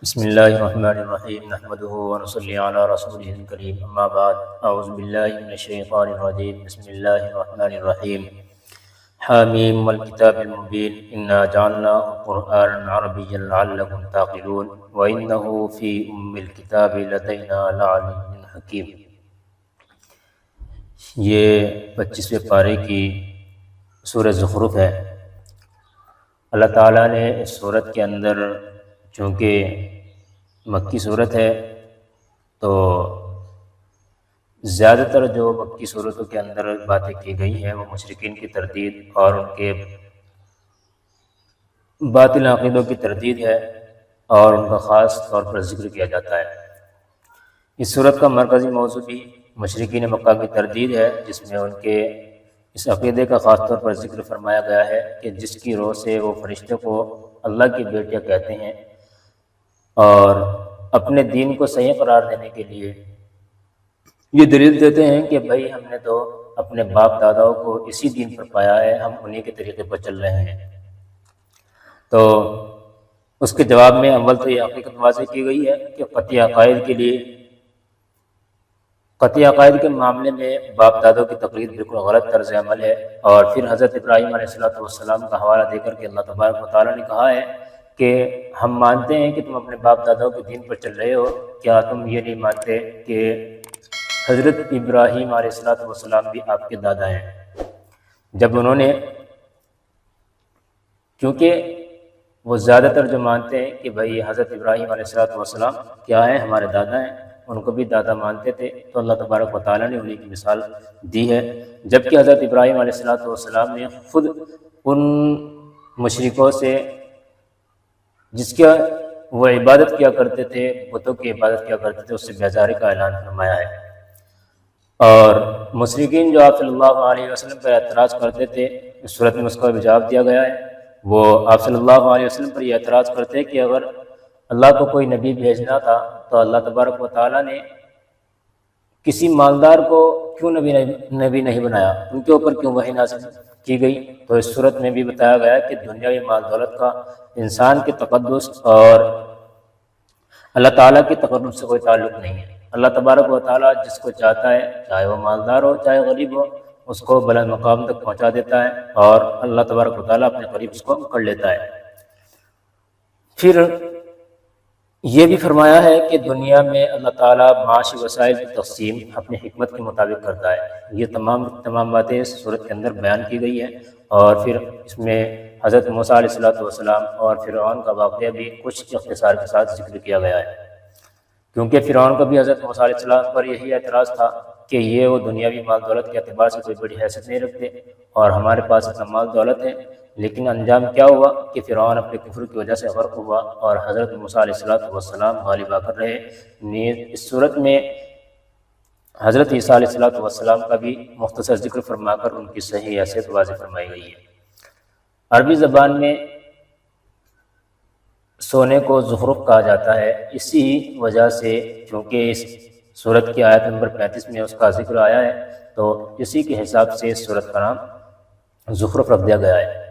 بسم اللہ الرحمن الرحیم نحمده ونصلی علی رسوله الکریم اما بعد اعوذ باللہ من الشیطان الرجیم بسم اللہ الرحمن الرحیم حامیم والکتاب المبین انا جعلناه قرآنا عربیا لعلکم تعقلون وانہ فی الکتاب لدینا لعلی حکیم۔ یہ 25ویں پارے کی سورہ زخرف ہے۔ اللہ تعالیٰ نے اس سورت کے اندر چونکہ مکی صورت ہے تو زیادہ تر جو مکی صورتوں کے اندر باتیں کی گئی ہیں وہ مشرکین کی تردید اور ان کے باطل عقیدوں کی تردید ہے اور ان کا خاص طور پر ذکر کیا جاتا ہے۔ اس صورت کا مرکزی موضوع بھی مشرکین مکہ کی تردید ہے، جس میں ان کے اس عقیدے کا خاص طور پر ذکر فرمایا گیا ہے کہ جس کی روح سے وہ فرشتوں کو اللہ کی بیٹیاں کہتے ہیں اور اپنے دین کو صحیح قرار دینے کے لیے یہ دلیل دیتے ہیں کہ بھائی ہم نے تو اپنے باپ داداؤں کو اسی دین پر پایا ہے، ہم انہی کے طریقے پر چل رہے ہیں۔ تو اس کے جواب میں اول تو یہ حقیقت واضح کی گئی ہے کہ قطعی عقائد کے معاملے میں باپ دادوں کی تقلید بالکل غلط طرز عمل ہے، اور پھر حضرت ابراہیم علیہ السلام کا حوالہ دے کر کے اللہ تبارک و تعالیٰ نے کہا ہے کہ ہم مانتے ہیں کہ تم اپنے باپ داداؤں کے دین پر چل رہے ہو، کیا تم یہ نہیں مانتے کہ حضرت ابراہیم علیہ السلام بھی آپ کے دادا ہیں؟ جب انہوں نے، کیونکہ وہ زیادہ تر جو مانتے ہیں کہ بھائی حضرت ابراہیم علیہ السلام کیا ہیں، ہمارے دادا ہیں، ان کو بھی دادا مانتے تھے، تو اللہ تبارک و تعالیٰ نے انہیں کی مثال دی ہے۔ جبکہ حضرت ابراہیم علیہ السلام نے خود ان مشرکوں سے جس کا وہ عبادت کیا کرتے تھے، بتوں کی عبادت کیا کرتے تھے، اس سے بیزاری کا اعلان فرمایا ہے۔ اور مشرکین جو آپ صلی اللہ علیہ وسلم پر اعتراض کرتے تھے، اس صورت میں اس کا بھی جواب دیا گیا ہے۔ وہ آپ صلی اللہ علیہ وسلم پر یہ اعتراض کرتے کہ اگر اللہ کو کوئی نبی بھیجنا تھا تو اللہ تبارک و تعالیٰ نے کسی مالدار کو کیوں نبی نہیں بنایا، ان کے اوپر کیوں وحی نازل کی گئی؟ تو اس صورت میں بھی بتایا گیا کہ دنیاوی مال دولت کا انسان کے تقدس اور اللہ تعالیٰ کے تقرب سے کوئی تعلق نہیں ہے۔ اللہ تبارک و تعالیٰ جس کو چاہتا ہے، چاہے وہ مالدار ہو چاہے غریب ہو، اس کو بلند مقام تک پہنچا دیتا ہے، اور اللہ تبارک و تعالیٰ اپنے قریب اس کو پکڑ لیتا ہے۔ پھر یہ بھی فرمایا ہے کہ دنیا میں اللہ تعالیٰ معاشی وسائل کی تقسیم اپنی حکمت کے مطابق کرتا ہے۔ یہ تمام باتیں اس صورت کے اندر بیان کی گئی ہیں، اور پھر اس میں حضرت موسیٰ علیہ السلام اور فرعون کا واقعہ بھی کچھ اختصار کے ساتھ ذکر کیا گیا ہے، کیونکہ فرعون کا بھی حضرت موسیٰ علیہ السلام پر یہی اعتراض تھا کہ یہ وہ دنیاوی مال دولت کے اعتبار سے کوئی بڑی حیثیت نہیں رکھتے، اور ہمارے پاس اتنا مال دولت ہے، لیکن انجام کیا ہوا کہ فرعون اپنے کفر کی وجہ سے غرق ہوا اور حضرت موسیٰ علیہ السلام غالب آ کر رہے۔ نیز اس صورت میں حضرت عیسیٰ علیہ السلام کا بھی مختصر ذکر فرما کر ان کی صحیح حیثیت واضح فرمائی گئی ہے۔ عربی زبان میں سونے کو زخرف کہا جاتا ہے، اسی وجہ سے چونکہ اس سورت کی آیت نمبر 35 میں اس کا ذکر آیا ہے، تو اسی کے حساب سے اس سورت کا نام زخرف رکھ دیا گیا ہے۔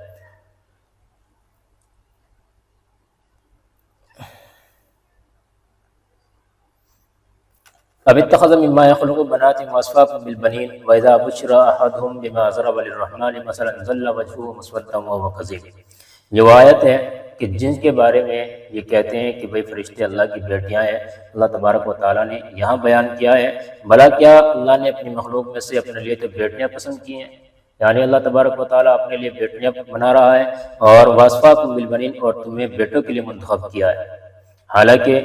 اب اتخذ مما يخلق بنات واصفاكم بالبنين واذا بشر احدهم بما ضرب للرحمن مثلا ظل وجهه مسودا وهو كظيم۔ یہ وہ آیت ہے کہ جن کے بارے میں یہ کہتے ہیں کہ بھئی فرشتے اللہ کی بیٹیاں ہیں، اللہ تبارک و تعالیٰ نے یہاں بیان کیا ہے، بھلا کیا اللہ نے اپنی مخلوق میں سے اپنے لیے تو بیٹیاں پسند کی ہیں؟ یعنی اللہ تبارک و تعالیٰ اپنے لیے بیٹیاں بنا رہا ہے، اور واصفاکم بالبنین، اور تمہیں بیٹوں کے لیے منتخب کیا ہے۔ حالانکہ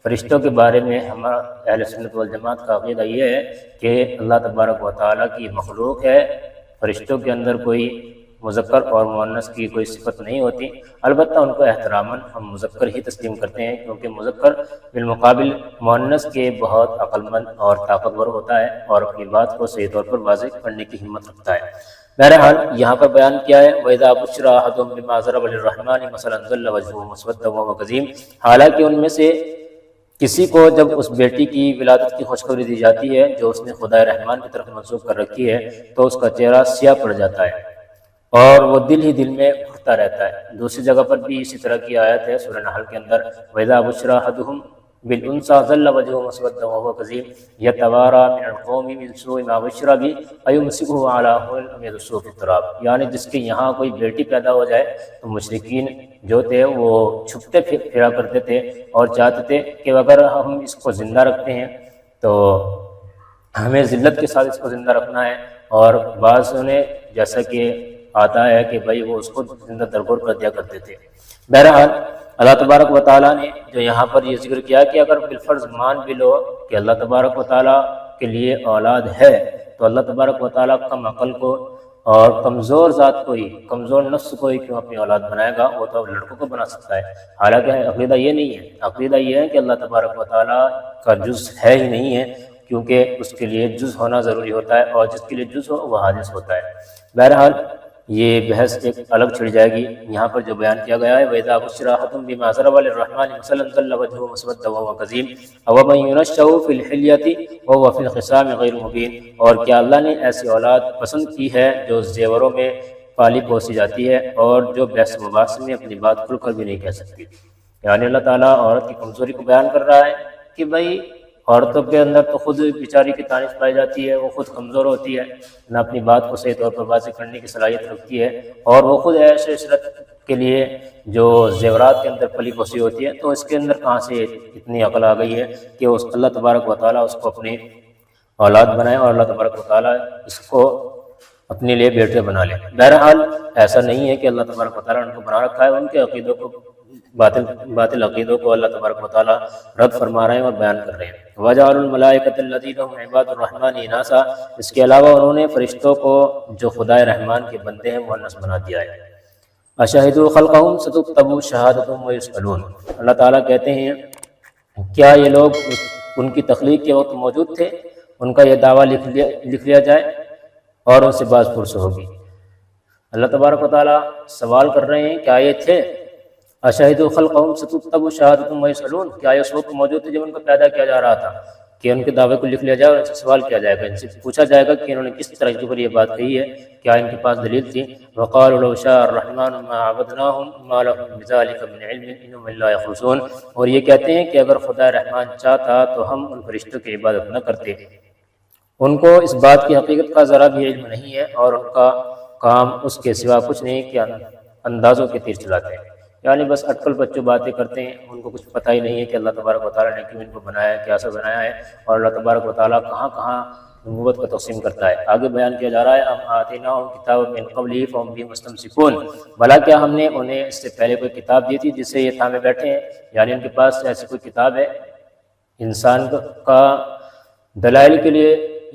فرشتوں کے بارے میں ہمارا اہل سنت والجماعت کا عقیدہ یہ ہے کہ اللہ تبارک و تعالیٰ کی مخلوق ہے، فرشتوں کے اندر کوئی مذکر اور مؤنث کی کوئی صفت نہیں ہوتی، البتہ ان کو احتراماً ہم مذکر ہی تسلیم کرتے ہیں، کیونکہ مذکر بالمقابل مؤنث کے بہت عقل مند اور طاقتور ہوتا ہے اور اپنی بات کو صحیح طور پر واضح کرنے کی ہمت رکھتا ہے۔ بہرحال یہاں پر بیان کیا ہے وَإِذَا بُشِّرَ أَحَدُهُم بِمَا ضَرَبَ لِلرَّحْمَنِ مَثَلًا ظَلَّ وَجْهُهُ مُسْوَدًّا وَهُوَ كَظِيمٌ۔ حالانکہ ان میں سے کسی کو جب اس بیٹی کی ولادت کی خوشخبری دی جاتی ہے جو اس نے خدائے رحمان کی طرف منسوب کر رکھی ہے، تو اس کا چہرہ سیاہ پڑ جاتا ہے، اور وہ دل ہی دل میں اٹھتا رہتا ہے۔ دوسری جگہ پر بھی اسی طرح کی آیت ہے سورہ نحل کے اندر، وَإِذَا بُشِّرَ أَحَدُهُم بِالْأُنثىٰ ظَلَّ وَجْهُهُ مُسْوَدًّا وَهُوَ كَظِيمٌ يَتَوَارَىٰ مِنَ الْقَوْمِ مِنْ سُوءِ مَا بُشِّرَ بِهِ أَيُمْسِكُهُ عَلَىٰ هُنٍ أَمْ يَدُسُّهُ فِي التُّرَابِ، یعنی جس کے یہاں کوئی بیٹی پیدا ہو جائے تو مشرکین جو تھے وہ چھپتے پھرا کرتے تھے اور چاہتے تھے کہ اگر ہم اس کو زندہ رکھتے ہیں تو ہمیں ذلت کے ساتھ اس کو زندہ رکھنا ہے، اور بعض نے جیسا کہ آتا ہے کہ بھائی وہ اس کو زندہ درگور کر دیا کرتے تھے۔ بہرحال اللہ تبارک و تعالیٰ نے جو یہاں پر یہ ذکر کیا کہ اگر بالفرض مان بھی لو کہ اللہ تبارک و تعالیٰ کے لیے اولاد ہے، تو اللہ تبارک و تعالیٰ کم عقل کو اور کمزور ذات کو ہی، کمزور نفس کو ہی کیوں اپنی اولاد بنائے گا؟ وہ تو لڑکوں کو بنا سکتا ہے۔ حالانکہ عقیدہ یہ نہیں ہے، عقیدہ یہ ہے کہ اللہ تبارک و تعالیٰ کا جز ہے ہی نہیں ہے، کیونکہ اس کے لیے جز ہونا ضروری ہوتا ہے، اور جس کے لیے جز ہو وہ حادث ہوتا ہے۔ بہرحال یہ بحث ایک الگ چھڑ جائے گی۔ یہاں پر جو بیان کیا گیا ہے وَإِذَا بُشِّرَ أَحَدُهُم بِمَا ضَرَبَ لِلرَّحْمَٰنِ مَثَلًا ظَلَّ وَجْهُهُ مُسْوَدًّا وَهُوَ كَظِيمٌ أَوَمَن يُنَشَّأُ فِي الْحِلْيَةِ وَهُوَ فِي الْخِصَامِ غَيْرُ مُبِينٍ، اور کیا اللہ نے ایسی اولاد پسند کی ہے جو زیوروں میں پالی پوسی جاتی ہے اور جو بحث مباحث میں اپنی بات کھل کر بھی نہیں کہہ سکتی۔ یعنی اللہ تعالیٰ عورت کی کمزوری کو بیان کر رہا ہے کہ بھائی عورتوں کے اندر تو خود بیچاری کی تانش پائی جاتی ہے، وہ خود کمزور ہوتی ہے، نہ اپنی بات کو صحیح طور پر واضح کرنے کی صلاحیت رکھتی ہے، اور وہ خود عیش عشرت کے لیے جو زیورات کے اندر پلی پوسی ہوتی ہے، تو اس کے اندر کہاں سے اتنی عقل آ گئی ہے کہ اس اللہ تبارک و تعالیٰ اس کو اپنی اولاد بنائے اور اللہ تبارک و تعالیٰ اس کو اپنے لیے بیٹے بنا لے۔ بہرحال ایسا نہیں ہے کہ اللہ تبارک و تعالیٰ نے ان کو بنا رکھا ہے، ان کے عقیدوں کو باطل عقیدوں کو اللہ تبارک و تعالیٰ رد فرما رہے ہیں اور بیان کر رہے ہیں۔ وَجَعَلُوا الْمَلَائِكَةَ الَّذِينَ هُمْ عِبَادُ الرَّحْمَٰنِ إِنَاثًا، اس کے علاوہ انہوں نے فرشتوں کو جو خدائے رحمان کے بندے ہیں مؤنث بنا دیا ہے۔ أَشَهِدُوا خَلْقَهُمْ سَتُكْتَبُ شَهَادَتُهُمْ وَيُسْأَلُونَ، اللہ تعالیٰ کہتے ہیں کیا یہ لوگ ان کی تخلیق کے وقت موجود تھے؟ ان کا یہ دعویٰ لکھ لیا جائے اور ان سے باز پرس ہوگی۔ اللہ تبارک و تعالیٰ سوال کر رہے ہیں کیا یہ تھے؟ أَشَهِدُوا خَلْقَهُمْ سَتُكْتَبُ شَهَادَتُهُمْ وَيُسْأَلُونَ، کیا یہ اس وقت موجود تھے جب ان کو پیدا کیا جا رہا تھا کہ ان کے دعوے کو لکھ لیا جائے اور ان سے سوال کیا جائے گا، ان سے پوچھا جائے گا کہ انہوں نے کس طرح کے اوپر یہ بات کہی ہے، کیا ان کے پاس دلیل تھی؟ وَقَالُوا لَوْ شَاءَ الرَّحْمَٰنُ مَا عَبَدْنَاهُمْ مَا لَهُم بِذَٰلِكَ مِنْ عِلْمٍ إِنْ هُمْ إِلَّا يَخْرُصُونَ، اور یہ کہتے ہیں کہ اگر خدا رحمان چاہتا تو ہم ان فرشتوں کی عبادت نہ کرتے۔ ان کو اس بات کی حقیقت کا ذرا بھی علم نہیں ہے اور ان کا کام اس کے سوا کچھ نہیں کہ اندازوں کے تیر چلاتے ہیں، یعنی بس اٹکل بچوں باتیں کرتے ہیں، ان کو کچھ پتہ ہی نہیں ہے کہ اللہ تبارک و تعالیٰ نے کیوں ان کو بنایا ہے، کیا سے بنایا ہے، اور اللہ تبارک و تعالیٰ کہاں کہاں نبوت کو تقسیم کرتا ہے۔ آگے بیان کیا جا رہا ہے ام آتیناہم کتابا من قبلہ فہم بہ مستمسکون، بھلا کیا ہم نے انہیں اس سے پہلے کوئی کتاب دی تھی جس سے یہ تھامے بیٹھے ہیں؟ یعنی ان کے پاس ایسی کوئی کتاب ہے؟ انسان کا دلائل کے لیے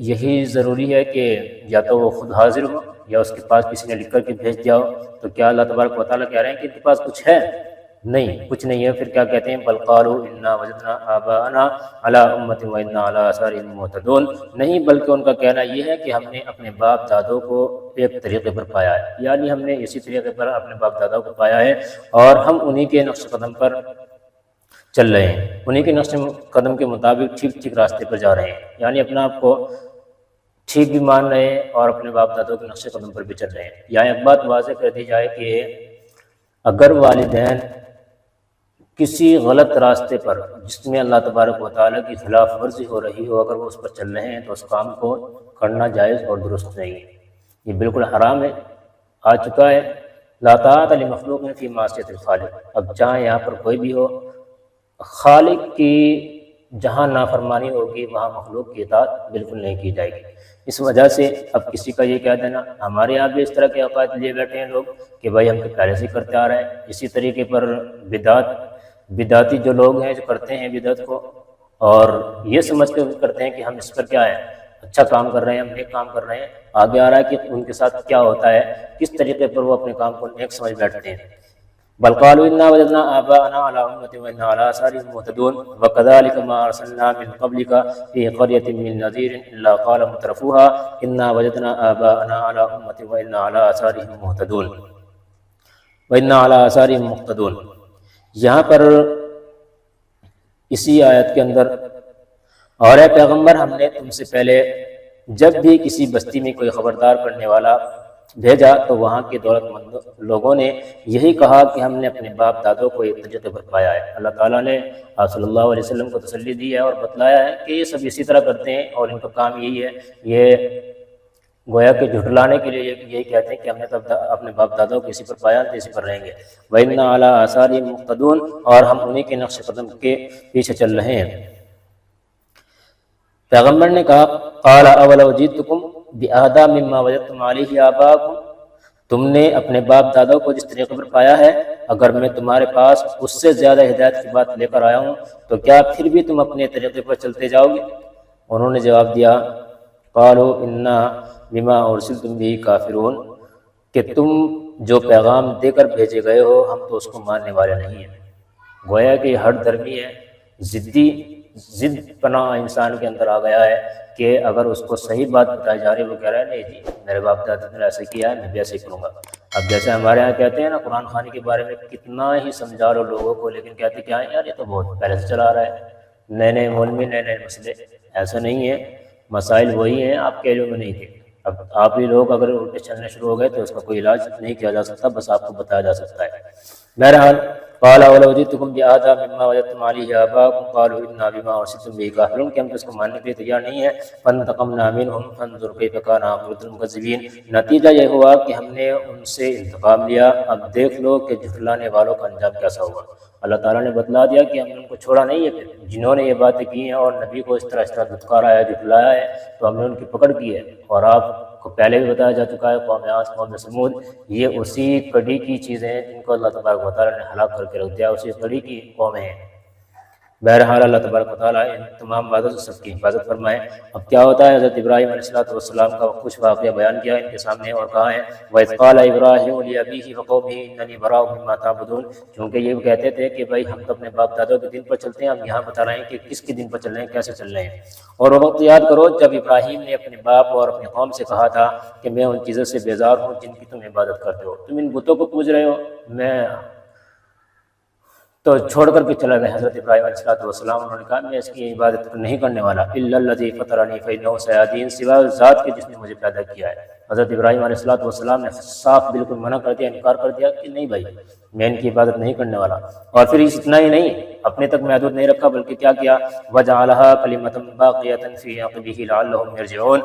یہی ضروری ہے کہ یا تو وہ خود حاضر ہو یا اس کے پاس کسی نے لکھ کر کے بھیج دیا ہو، تو کیا اللہ تبارک و تعالیٰ کہہ رہے ہیں کہ ان کے پاس کچھ ہے؟ نہیں، کچھ نہیں ہے۔ پھر کیا کہتے ہیں؟ بل قالوا انا وجدنا آباءنا علی امۃ وانا علی آثارہم مہتدون، نہیں بلکہ ان کا کہنا یہ ہے کہ ہم نے اپنے باپ دادوں کو ایک طریقے پر پایا ہے، یعنی ہم نے اسی طریقے پر اپنے باپ دادوں کو پایا ہے اور ہم انہی کے نقش قدم پر چل رہے ہیں، انہی کے نقش قدم کے مطابق ٹھیک راستے پر جا رہے ہیں، یعنی اپنا آپ کو ٹھیک بھی مان رہے ہیں اور اپنے باپ دادوں کے نقش قدم پر بھی چل رہے ہیں۔ یہاں ایک بات واضح کر دی جائے کہ اگر والدین کسی غلط راستے پر جس میں اللہ تبارک و تعالیٰ کی خلاف ورزی ہو رہی ہو، اگر وہ اس پر چل رہے ہیں تو اس کام کو کرنا جائز اور درست نہیں ہے، یہ بالکل حرام ہے، آ چکا ہے۔ لا طاعۃ لمخلوق فی معصیۃ الخالق، اب چاہے یہاں پر کوئی بھی ہو، خالق کی جہاں نافرمانی ہوگی وہاں مخلوق کی اطاعت بالکل نہیں کی جائے گی۔ اس وجہ سے اب کسی کا یہ کہہ دینا، ہمارے یہاں بھی اس طرح کے عقائد لیے بیٹھے ہیں لوگ کہ بھائی ہم تو پہلے سے کرتے آ رہے ہیں، اسی طریقے پر بدعتی جو لوگ ہیں جو کرتے ہیں بدعت کو اور یہ سمجھ کے کرتے ہیں کہ ہم اس پر کیا ہے اچھا کام کر رہے ہیں، ہم نیک کام کر رہے ہیں، آگے آ رہا ہے کہ ان کے ساتھ کیا ہوتا ہے، کس طریقے پر وہ اپنے کام کو نیک سمجھ بیٹھتے ہیں۔ بل قالوا انا وجدنا آباءنا على امة وانا على آثارهم مهتدون وكذلك ما ارسلنا من قبلك في قرية من نذير الا قال مترفوها انا وجدنا آباءنا على امة وانا على آثارهم مهتدون وانا على آثارهم مقتدون۔ یہاں پر اسی آیت کے اندر اور اے پیغمبر ہم نے تم سے پہلے جب بھی کسی بستی میں کوئی خبردار کرنے والا بھیجا تو وہاں کے دولت مند لوگوں نے یہی کہا کہ ہم نے اپنے باپ دادوں کو ایک تجربے پر پایا ہے۔ اللہ تعالیٰ نے آپ صلی اللہ علیہ وسلم کو تسلی دی ہے اور بتلایا ہے کہ یہ سب اسی طرح کرتے ہیں اور ان کا کام یہی ہے، یہ گویا کہ جھٹلانے کے لیے یہی کہتے ہیں کہ ہم نے اپنے باپ دادوں کو اسی پر پایا تو اسی پر رہیں گے۔ وَإِنَّا عَلَىٰ آثَارِهِم مُقْتَدُونَ، اور ہم انہی کے نقش قدم کے پیچھے چل رہے ہیں۔ پیغمبر نے کہا قَالَ أَوَلَوْ جِئْتُكُمْ بِأَهْدَىٰ مِمَّا وَجَدتُّمْ عَلَيْهِ آبَاءَكُمْ، تم نے اپنے باپ دادوں کو جس طریقے پر پایا ہے، اگر میں تمہارے پاس اس سے زیادہ ہدایت کی بات لے کر آیا ہوں تو کیا پھر بھی تم اپنے طریقے پر چلتے جاؤ گے؟ انہوں نے جواب دیا قَالُوا إِنَّا بِمَا أُرْسِلْتُمْ بِهِ كَافِرُونَ، کہ تم جو پیغام دے کر بھیجے گئے ہو ہم تو اس کو ماننے والے نہیں ہیں۔ گویا کہ ہر درمی ہے، ضد پناہ انسان کے اندر آ گیا ہے کہ اگر اس کو صحیح بات بتائی جا رہی ہے وہ کہہ رہا ہے نہیں جی میرے باپ دادا نے ایسا کیا ہے میں بھی ایسے ہی کروں گا۔ اب جیسے ہمارے یہاں کہتے ہیں نا قرآن خوانی کے بارے میں کتنا ہی سمجھا لو لوگوں کو، لیکن کہتے کیا ہے یار یہ تو بہت پہلے سے چلا رہا ہے، نئے نئے مولوی نئے نئے مسئلے۔ ایسا نہیں ہے، مسائل وہی ہیں، آپ کے علم میں نہیں تھے۔ اب آپ ہی لوگ اگر الٹے چلنے شروع ہو گئے تو اس کا کوئی علاج نہیں کیا جا سکتا، بس آپ کو بتایا جا سکتا ہے۔ بہرحال قَالَ وَلَوْ جِئْتُكُمْ بِأَهْدَىٰ مِمَّا وَجَدتُّمْ عَلَيْهِ آبَاءَكُمْ قَالُوا إِنَّا بِمَا أُرْسِلْتُمْ بِهِ كَافِرُونَ، کہ ہم تو اس کو ماننے کے لیے تیار نہیں ہیں۔ فَانْتَقَمْنَا مِنْهُمْ فَانظُرْ كَيْفَ كَانَ عَاقِبَةُ الْمُكَذِّبِينَ، نتیجہ یہ ہوا کہ ہم نے ان سے انتقام لیا، اب دیکھ لو کہ جھٹلانے والوں کا انجام کیسا ہوگا۔ اللہ تعالیٰ نے بتلا دیا کہ ہم نے ان کو چھوڑا نہیں ہے، پھر جنہوں نے یہ باتیں کی ہیں اور نبی کو اس طرح دھتکارا ہے جھٹلایا ہے تو ہم نے ان کی پکڑ کی ہے۔ اور آپ کو پہلے بھی بتایا جا چکا ہے قوم عاد قوم سمود یہ اسی کڑی کی چیزیں ہیں جن کو اللہ تبارک و تعالیٰ نے ہلاک کر کے رکھ دیا، اسی کڑی کی قومیں ہیں۔ بہرحال اللہ تبارک و تعالیٰ ان تمام باتوں سے سب کی حفاظت فرمائے۔ اب کیا ہوتا ہے، حضرت ابراہیم علیہ السلام کا کچھ واقعہ بیان کیا ان کے سامنے اور کہا ہے وَإِذْ قَالَ إِبْرَاهِيمُ لِأَبِيهِ وَقَوْمِهِ إِنَّنِي بَرَاءٌ مِّمَّا تَعْبُدُونَ، کیونکہ یہ کہتے تھے کہ بھائی ہم تو اپنے باپ دادوں کے دین پر چلتے ہیں، اب یہاں بتا رہے ہیں کہ کس کے دین پر چل رہے ہیں، کیسے چل رہے ہیں۔ اور وہ وقت یاد کرو جب ابراہیم نے اپنے باپ اور اپنی قوم سے کہا تھا کہ میں ان چیزوں سے بیزار ہوں جن کی تم عبادت کرتے ہو، تم ان بتوں کو پوج رہے ہو، میں تو چھوڑ کر کے چلا گئے۔ حضرت ابراہیم علیہ السلام انہوں نے کہا میں اس کی عبادت نہیں کرنے والا، الا الذی فطرنی فانہ سیہدین، سوائے اس ذات کے جس نے مجھے پیدا کیا ہے۔ حضرت ابراہیم علیہ السلام نے صاف بالکل منع کر دیا، انکار کر دیا کہ نہیں بھائی میں ان کی عبادت نہیں کرنے والا۔ اور پھر اتنا ہی نہیں، اپنے تک محدود نہیں رکھا بلکہ کیا کیا وجعلها کلمۃ باقیۃ فی عقبہ لعلہم یرجعون،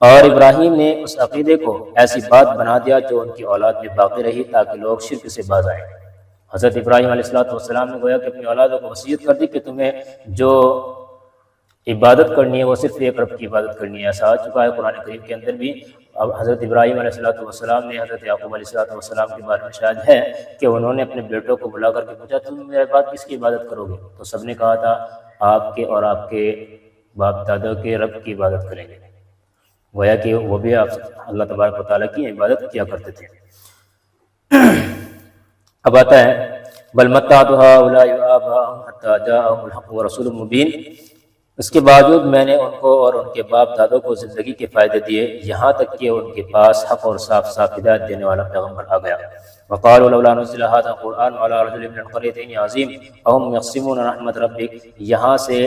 اور ابراہیم نے اس عقیدے کو ایسی بات بنا دیا جو ان کی اولاد میں باقی رہی تاکہ لوگ شرک سے باز آئیں۔ حضرت ابراہیم علیہ السلام نے گویا کہ اپنی اولادوں کو وصیت کر دی کہ تمہیں جو عبادت کرنی ہے وہ صرف ایک رب کی عبادت کرنی ہے۔ ایسا آ چکا ہے قرآن کریم کے اندر بھی۔ اب حضرت ابراہیم علیہ السلام نے حضرت یعقوب علیہ السلام کے بارے میں شاید ہے کہ انہوں نے اپنے بیٹوں کو بلا کر کے پوچھا تم میرے بعد کس کی عبادت کرو گے، تو سب نے کہا تھا آپ کے اور آپ کے باپ دادوں کے رب کی عبادت کریں گے۔ گویا کہ وہ بھی آپ اللہ تبارک و تعالیٰ کی عبادت کیا کرتے تھے۔ اب آتا ہے بل متعت هؤلاء آباءهم حتى جاءهم الحق ورسول مبین، اس کے باوجود میں نے ان کو اور ان کے باپ دادوں کو زندگی کے فائدے دیے یہاں تک کہ ان کے پاس حق اور صاف صاف ہدایت دینے والا پیغمبر آ گیا۔ وقالوا لولا نزل هذا القرآن على رجل من القريتين عظيم اهم يقسمون رحمت ربك، یہاں سے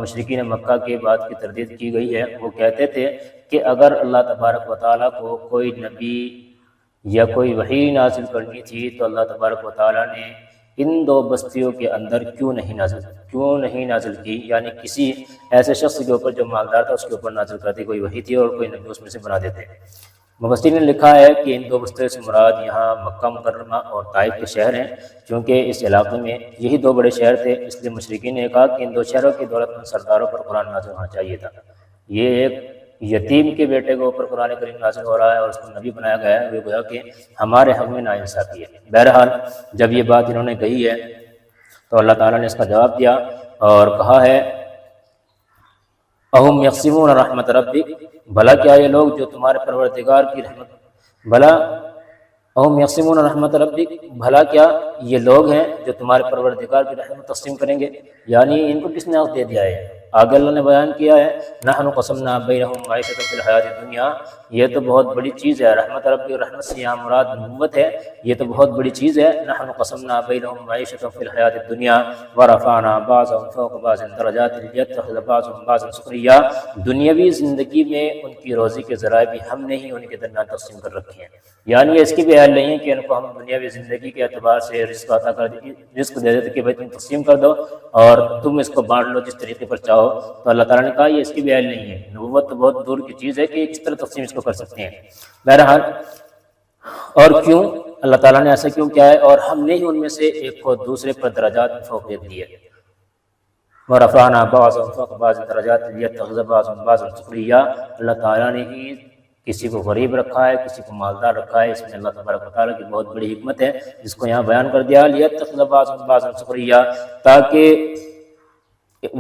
مشرکین مکہ کے بات کی تردید کی گئی ہے۔ وہ کہتے تھے کہ اگر اللہ تبارک و تعالیٰ کو کوئی نبی یا کوئی وحی نازل کرنی تھی تو اللہ تبارک و تعالیٰ نے ان دو بستیوں کے اندر کیوں نہیں نازل کی، یعنی کسی ایسے شخص کے اوپر جو مالدار تھا اس کے اوپر نازل کرتی کوئی وحی تھی اور کوئی نبی اس میں سے بنا دیتے۔ مفسرین نے لکھا ہے کہ ان دو بستیوں سے مراد یہاں مکہ مکرمہ اور طائف کے شہر ہیں، چونکہ اس علاقے میں یہی دو بڑے شہر تھے، اس لیے مشرکین نے کہا کہ ان دو شہروں کے دولت مند سرداروں پر قرآن نازل ہونا چاہیے تھا۔ یہ ایک یتیم کے بیٹے کے اوپر قرآن کریم نازل ہو رہا ہے اور اس کو نبی بنایا گیا ہے، وہ گویا کہ ہمارے حق میں ناانصافی ہے۔ بہرحال جب یہ بات انہوں نے کہی ہے تو اللہ تعالیٰ نے اس کا جواب دیا اور کہا ہے اہم یقسمون رحمت ربک، بھلا کیا یہ لوگ جو تمہارے پروردگار کی رحمت اہم یقسمون رحمت ربک، بھلا کیا یہ لوگ ہیں جو تمہارے پروردگار کی رحمت تقسیم کریں گے، یعنی ان کو کس نے حق دے دیا ہے؟ آگے اللہ نے بیان کیا ہے نحن قسمنا بینہم معیشتہم فی الحیات الدنیا، یہ تو بہت بڑی چیز ہے، رحمت ربی اور رحمت سے یہاں مراد نبوت ہے، یہ تو بہت بڑی چیز ہے۔ نحن قسمنا بینہم معیشتہم فی الحیات الدنیا ورفعنا بعضهم فوق بعض درجات لیتخذ بعضهم بعضا سخریا، دنیاوی زندگی میں ان کی روزی کے ذرائع بھی ہم نے ہی ان کے درمیان تقسیم کر رکھے ہیں، یعنی اس کی بھی حال نہیں ہے کہ ان کو ہم دنیاوی زندگی کے اعتبار سے رزق عطا کر رزق دے دیتے کہ بھائی تم تقسیم کر دو اور تم اس کو بانٹ لو جس طریقے پر چاہو، تو اللہ تعالیٰ نے کہا یہ اس کی بھی حال نہیں ہے، نبوت تو بہت دور کی چیز ہے کہ کس طرح تقسیم اس کو کر سکتے ہیں۔ بہرحال اور کیوں اللہ تعالیٰ نے ایسا کیوں کیا ہے، اور ہم نے ہی ان میں سے ایک کو دوسرے پر درجات میں فوقیت دی ہے۔ وَرَفَعْنَا بَعْضَهُمْ فَوْقَ بَعْضٍ دَرَجَاتٍ لِيَتَّخِذَ بَعْضُهُم بَعْضًا سُخْرِيًّا، اللہ تعالیٰ نے ہی کسی کو غریب رکھا ہے، کسی کو مالدار رکھا ہے، اس میں اللہ تبارک و تعالیٰ کی بہت بڑی حکمت ہے جس کو یہاں بیان کر دیا، لِيَتَّخِذَ بَعْضُهُم بَعْضًا سُخْرِيًّا، تاکہ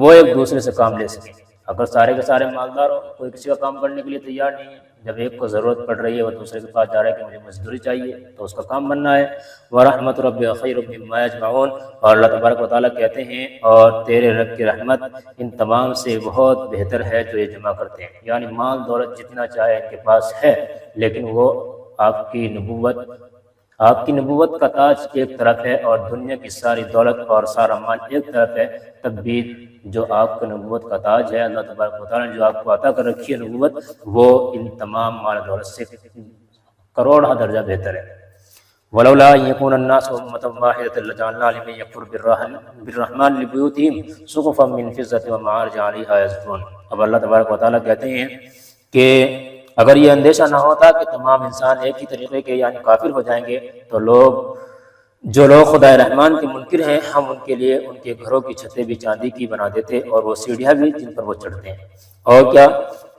وہ ایک دوسرے سے کام لے سکیں۔ اگر سارے کے سارے مالدار ہو، کوئی کسی کا کام کرنے کے لیے تیار نہیں ہے، جب ایک کو ضرورت پڑ رہی ہے وہ دوسرے کے پاس جا رہا ہے کہ مجھے مزدوری چاہیے تو اس کا کام بننا ہے۔ وَرَحْمَتُ رَبِّكَ خَيْرٌ مِّمَّا يَجْمَعُونَ، اور اللہ تبارک و تعالیٰ کہتے ہیں اور تیرے رب کی رحمت ان تمام سے بہت بہتر ہے جو یہ جمع کرتے ہیں، یعنی مال دولت جتنا چاہے ان کے پاس ہے، لیکن وہ آپ کی نبوت کا تاج ایک طرف ہے اور دنیا کی ساری دولت اور سارا مال ایک طرف ہے، تب بھی جو آپ کا نبوت کا تاج ہے اللہ تبارک و تعالیٰ نے جو آپ کو عطا کر رکھی ہے نبوت، وہ ان تمام مال دولت سے کروڑہ درجہ بہتر ہے۔ وَلَوْلَا أَن يَكُونَ النَّاسُ أُمَّةً وَاحِدَةً لَجَعَلْنَا لِمَن يَكْفُرُ بِالرَّحْمَٰنِ لِبُيُوتِهِمْ سُقُفًا مِّن فِضَّةٍ وَمَعَارِجَ عَلَيْهَا يَظْهَرُونَ، اب اللہ تبارک و تعالیٰ کہتے ہیں کہ اگر یہ اندیشہ نہ ہوتا کہ تمام انسان ایک ہی طریقے کے یعنی کافر ہو جائیں گے تو جو لوگ خدا رحمان کے منکر ہیں ہم ان کے لیے ان کے گھروں کی چھتیں بھی چاندی کی بنا دیتے اور وہ سیڑھیاں بھی جن پر وہ چڑھتے ہیں، اور کیا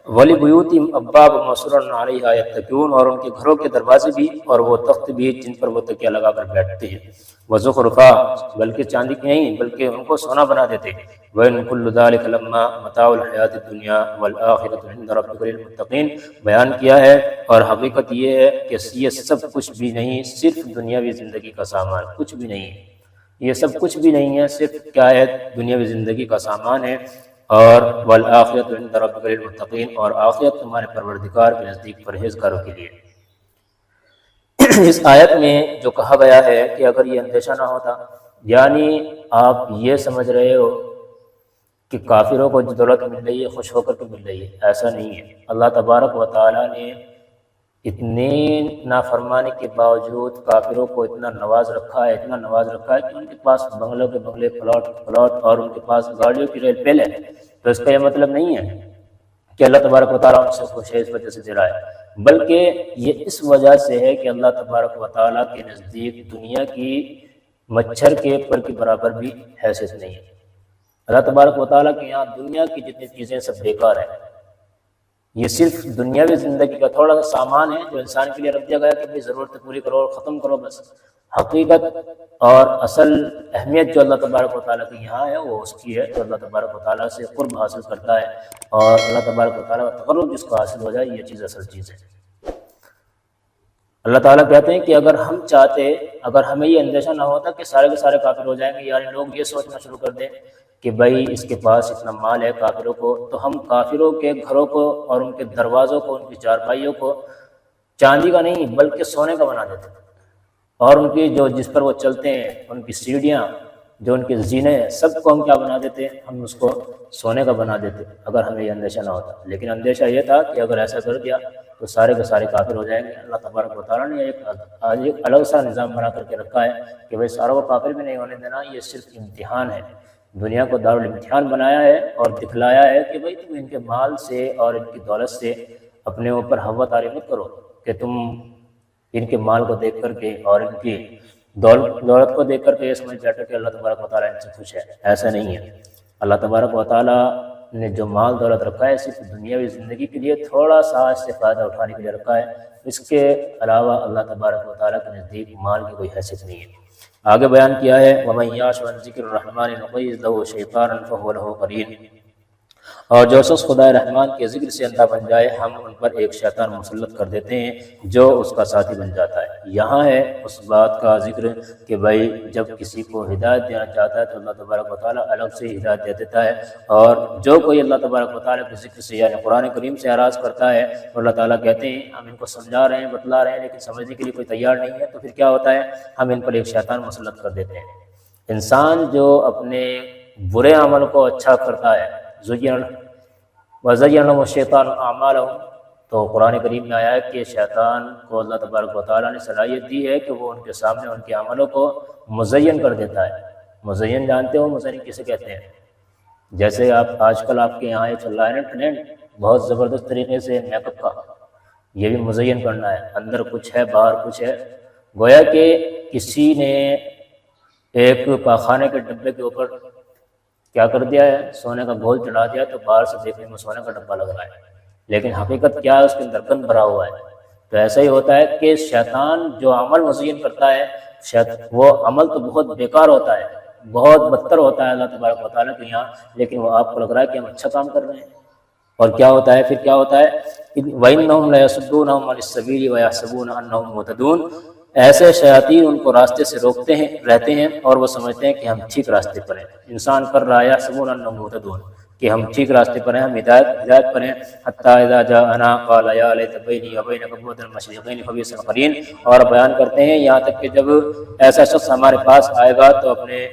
وَلِبُيُوتِهِمْ أَبْوَابًا وَسُرُرًا عَلَيْهَا يَتَّكِئُونَ، اور ان کے گھروں کے دروازے بھی اور وہ تخت بھی جن پر وہ تکیہ لگا کر بیٹھتے ہیں، وَزُخْرُفًا، بلکہ چاندی کی نہیں بلکہ ان کو سونا بنا دیتے، وَإِن كُلُّ ذَلِكَ لَمَّا مَتَاعُ الْحَيَاةِ الدُّنْيَا وَالْآخِرَةُ عِندَ رَبِّكَ لِلْمُتَّقِينَ، بیان کیا ہے اور حقیقت یہ ہے کہ یہ سب کچھ بھی نہیں، صرف دنیاوی زندگی کا سامان، کچھ بھی نہیں ہے، یہ سب کچھ بھی نہیں ہے، صرف کیا ہے دنیاوی زندگی کا سامان ہے، اور والآخرۃ عند ربک للمتقین، اور آخرت تمہارے پروردگار کے نزدیک پرہیزگاروں کے لیے۔ اس آیت میں جو کہا گیا ہے کہ اگر یہ اندیشہ نہ ہوتا، یعنی آپ یہ سمجھ رہے ہو کہ کافروں کو جو دولت مل رہی ہے خوش ہو کر کے مل رہی ہے، ایسا نہیں ہے۔ اللہ تبارک و تعالیٰ نے اتنی نافرمانی کے باوجود کافروں کو اتنا نواز رکھا ہے کہ ان کے پاس بنگلوں کے بنگلے، پلاٹ اور ان کے پاس گاڑیوں کی ریل پیل ہے، تو اس کا یہ مطلب نہیں ہے کہ اللہ تبارک و تعالیٰ ان سے خوش ہے اس وجہ سے دے رہا ہے، بلکہ یہ اس وجہ سے ہے کہ اللہ تبارک و تعالیٰ کے نزدیک دنیا کی مچھر کے پر کے برابر بھی حیثیت نہیں ہے۔ اللہ تبارک و تعالیٰ کے یہاں دنیا کی جتنی چیزیں سب بیکار ہیں، یہ صرف دنیاوی زندگی کا تھوڑا سا سامان ہے جو انسان کے لیے رکھ دیا گیا کہ بھائی ضرورت پوری کرو اور ختم کرو بس۔ حقیقت اور اصل اہمیت جو اللہ تبارک و تعالیٰ کے یہاں ہے وہ اس کی ہے، جو اللہ تبارک و تعالیٰ سے قرب حاصل کرتا ہے اور اللہ تبارک و تعالیٰ کا تقرب جس کو حاصل ہو جائے، یہ چیز اصل چیز ہے۔ اللہ تعالیٰ کہتے ہیں کہ اگر ہم چاہتے، اگر ہمیں یہ اندیشہ نہ ہوتا کہ سارے کے سارے کافر ہو جائیں گے، یعنی لوگ یہ سوچنا شروع کر دیں کہ بھائی اس کے پاس اتنا مال ہے کافروں کو، تو ہم کافروں کے گھروں کو اور ان کے دروازوں کو، ان کی چارپائیوں کو چاندی کا نہیں بلکہ سونے کا بنا دیتے، اور ان کی جو جس پر وہ چلتے ہیں، ان کی سیڑھیاں، جو ان کے زینے ہیں، سب کو ہم کیا بنا دیتے، ہم اس کو سونے کا بنا دیتے اگر ہمیں یہ اندیشہ نہ ہوتا۔ لیکن اندیشہ یہ تھا کہ اگر ایسا کر دیا تو سارے کے سارے کافر ہو جائیں گے۔ اللہ تبارک و تعالیٰ نے ایک الگ سا نظام بنا کر کے رکھا ہے کہ بھائی ساروں کو کافر بھی نہیں ہونے دینا، یہ صرف امتحان ہے۔ دنیا کو دارالامتحان بنایا ہے اور دکھلایا ہے کہ بھائی تم ان کے مال سے اور ان کی دولت سے اپنے اوپر ہوا طاری مت کرو کہ تم ان کے مال کو دیکھ کر کے اور ان کی دولت کو دیکھ کر کے یہ سمجھ بیٹھو کہ اللہ تبارک و تعالیٰ ان سے خوش ہے، ایسا نہیں ہے۔ اللہ تبارک و تعالیٰ نے جو مال دولت رکھا ہے صرف دنیاوی زندگی کے لیے تھوڑا سا اس سے فائدہ اٹھانے کے لیے رکھا ہے، اس کے علاوہ اللہ تبارک و تعالیٰ کے نزدیک مال کی کوئی حیثیت نہیں ہے۔ آگے بیان کیا ہے وَمَن يَعْشُ عَن ذِكْرِ الرَّحْمَٰنِ نُقَيِّضْ لَهُ شَيْطَانًا فَهُوَ لَهُ قَرِينٌ، اور جو شخص خدا رحمان کے ذکر سے اندھا بن جائے ہم ان پر ایک شیطان مسلط کر دیتے ہیں جو اس کا ساتھی بن جاتا ہے۔ یہاں ہے اس بات کا ذکر کہ بھائی جب کسی کو ہدایت دینا چاہتا ہے تو اللہ تبارک و تعالیٰ الگ سے ہدایت دے دیتا ہے، اور جو کوئی اللہ تبارک و تعالیٰ کے ذکر سے یعنی قرآن کریم سے اعراض کرتا ہے تو اللہ تعالیٰ کہتے ہیں ہم ان کو سمجھا رہے ہیں، بتلا رہے ہیں، لیکن سمجھنے کے لیے کوئی تیار نہیں ہے، تو پھر کیا ہوتا ہے، ہم ان پر ایک شیطان مسلط کر دیتے ہیں۔ انسان جو اپنے برے عمل کو اچھا کرتا ہے، وَزَيَّنَ لَهُمُ الشَّيْطَانُ أَعْمَالَهُمْ، تو قرآن کریم میں آیا ہے کہ شیطان کو اللہ تبارک و تعالیٰ نے صلاحیت دی ہے کہ وہ ان کے سامنے ان کے عملوں کو مزین کر دیتا ہے۔ مزین جانتے ہو مزین کسے کہتے ہیں؟ جیسے آپ آج کل آپ کے یہاں یہ چل رہا ہے نا ٹرینڈ بہت زبردست طریقے سے میک اپ کا، یہ بھی مزین کرنا ہے، اندر کچھ ہے باہر کچھ ہے۔ گویا کہ کسی نے ایک پاخانے کے ڈبے کے اوپر کیا کر دیا ہے، سونے کا گھول چڑھا دیا، تو باہر سے دیکھنے میں سونے کا ڈبہ لگ رہا ہے، لیکن حقیقت کیا ہے، اس کے اندر گند بھرا ہوا ہے۔ تو ایسا ہی ہوتا ہے کہ شیطان جو عمل مزین کرتا ہے وہ عمل تو بہت بیکار ہوتا ہے، بہت بدتر ہوتا ہے اللہ تبارک و تعالیٰ کے یہاں، لیکن وہ آپ کو لگ رہا ہے کہ ہم اچھا کام کر رہے ہیں۔ اور کیا ہوتا ہے پھر، کیا ہوتا ہے، وَإِنَّهُمْ لَيَصُدُّونَهُمْ عَنِ السَّبِيلِ وَيَحْسَبُونَ أَنَّهُمْ مُهْتَدُونَ، ایسے شیاطین ان کو راستے سے روکتے ہیں رہتے ہیں اور وہ سمجھتے ہیں کہ ہم ٹھیک راستے پر ہیں۔ انسان کر رہا ہے يَحْسَبُونَ أَنَّهُمْ مُهْتَدُونَ کہ ہم ٹھیک راستے پر ہیں، ہم ہدایت پر ہیں۔ حَتَّى إِذَا جَاءَنَا قَالَ يَا لَيْتَ بَيْنِي وَبَيْنَكَ بُعْدَ الْمَشْرِقَيْنِ فَبِئْسَ الْقَرِينُ، اور بیان کرتے ہیں یہاں تک کہ جب ایسا شخص ہمارے پاس آئے گا تو اپنے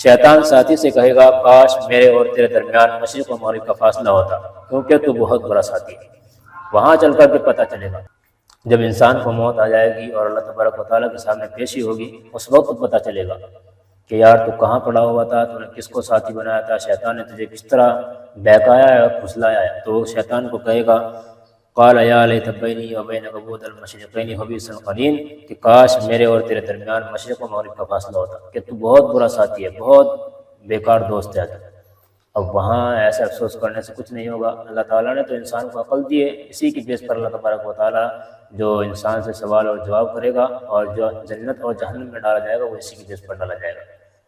شیطان ساتھی سے کہے گا کاش میرے اور تیرے درمیان مشرق و مغرب کا فاصلہ ہوتا، کیونکہ تو بہت برا ساتھی ہے۔ وہاں چل کر کے پتہ چلے گا، جب انسان کو موت آ جائے گی اور اللہ تبارک و تعالیٰ کے سامنے پیشی ہوگی، اس وقت پتہ چلے گا کہ یار تو کہاں پڑا ہوا تھا، تو نے کس کو ساتھی بنایا تھا، شیطان نے تجھے کس طرح بہکایا ہے اور پھسلایا ہے۔ تو شیطان کو کہے گا قال یا لیت بینی و بینک بعد المشرقین فبئس القرین، کہ کاش میرے اور تیرے درمیان مشرق و مغرب کا فاصلہ ہوتا، کہ تو بہت برا ساتھی ہے، بہت بیکار دوست ہے۔ اب وہاں ایسا افسوس کرنے سے کچھ نہیں ہوگا۔ اللہ تعالیٰ نے تو انسان کو عقل دی ہے، اسی کی بیس پر اللہ تبارک و تعالیٰ جو انسان سے سوال اور جواب کرے گا اور جو جنت اور جہنم میں ڈالا جائے گا وہ اسی کی بیس پر ڈالا جائے گا۔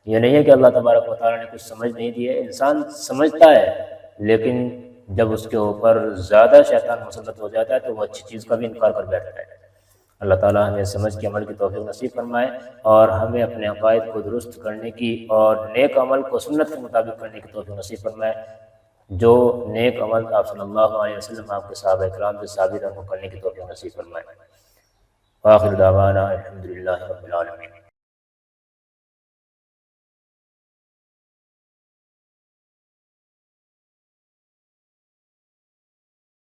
یہ نہیں ہے کہ اللہ تبارک و تعالیٰ نے کچھ سمجھ نہیں دی ہے، انسان سمجھتا ہے، لیکن جب اس کے اوپر زیادہ شیطان مسلط ہو جاتا ہے تو وہ اچھی چیز کا بھی انکار کر بیٹھتا ہے۔ اللہ تعالیٰ ہمیں سمجھ کے عمل کی توفیق نصیب فرمائے اور ہمیں اپنے عقائد کو درست کرنے کی اور نیک عمل کو سنت کے مطابق کرنے کی توفیق نصیب فرمائے۔ جو نیک عمل آپ صلی اللہ علیہ وسلم آپ کے صحابہ کرام سے ثابت ہے ان کو کرنے کی توفیق نصیب فرمائے۔ آخر دعوانا الحمدللہ رب العالمین۔